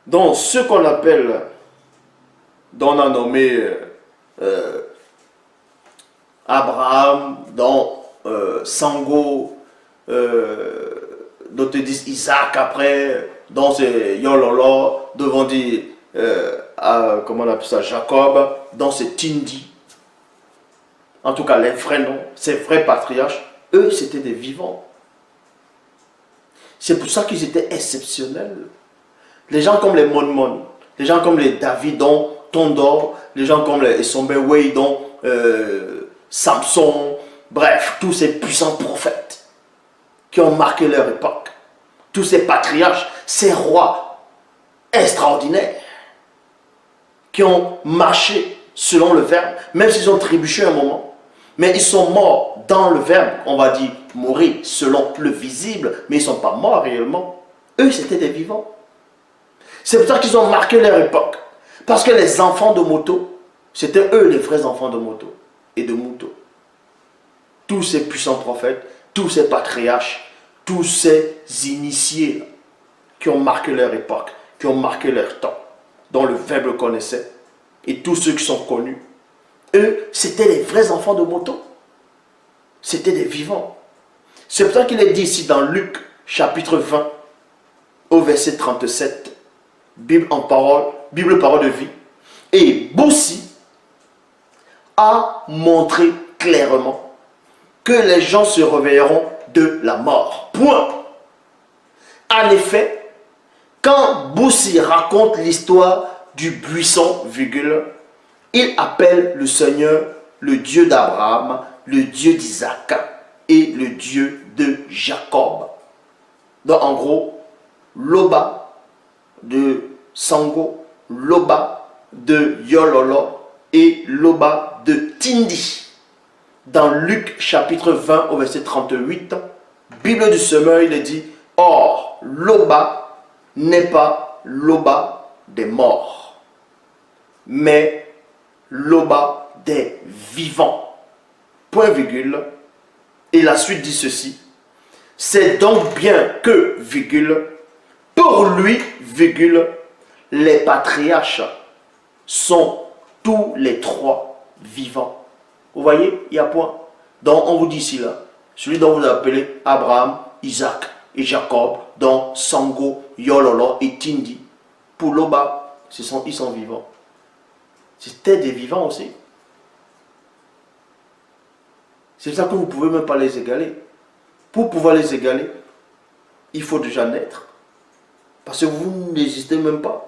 Donc, ce qu'on appelle, dont on a nommé Abraham, dont Sango, dont ils disent Isaac après, dont c'est Yololo, devant dire, comment on appelle ça, Jacob, dont c'est Tindi. En tout cas, les vrais noms, ces vrais patriarches, eux, c'était des vivants. C'est pour ça qu'ils étaient exceptionnels. Les gens comme les Monmon, les gens comme les Davidon, Tondor, les gens comme les Sombewe, dont Samson, bref, tous ces puissants prophètes qui ont marqué leur époque, tous ces patriarches, ces rois extraordinaires qui ont marché selon le verbe, même s'ils ont trébuché un moment, mais ils sont morts dans le verbe, on va dire mourir selon le visible, mais ils ne sont pas morts réellement. Eux, c'était des vivants. C'est pour ça qu'ils ont marqué leur époque. Parce que les enfants de Moto, c'était eux les vrais enfants de Moto et de Mouto. Tous ces puissants prophètes, tous ces patriarches, tous ces initiés qui ont marqué leur époque, qui ont marqué leur temps, dont le verbe connaissait, et tous ceux qui sont connus, eux, c'était les vrais enfants de Moto. C'était des vivants. C'est pour ça qu'il est dit ici dans Luc, chapitre 20, au verset 37, Bible en parole, Bible parole de vie. Et Boussi a montré clairement que les gens se réveilleront de la mort. Point. En effet, quand Boussi raconte l'histoire du buisson, virgule, il appelle le Seigneur le Dieu d'Abraham, le Dieu d'Isaac et le Dieu de Jacob. Donc en gros, Loba de Sango, Loba de Yololo et Loba de Tindi. Dans Luc chapitre 20 au verset 38, Bible du semeur, il est dit, or Loba n'est pas Loba des morts, mais Loba des vivants. Point virgule. Et la suite dit ceci. C'est donc bien que, virgule, pour lui, virgule, les patriarches sont tous les trois vivants. Vous voyez, il y a point. Donc on vous dit ici là, celui dont vous appelez Abraham, Isaac et Jacob, dont Sango, Yololo et Tindi, pour Loba, ils sont vivants. C'était des vivants aussi. C'est ça que vous ne pouvez même pas les égaler. Pour pouvoir les égaler, il faut déjà naître. Parce que vous n'existez même pas.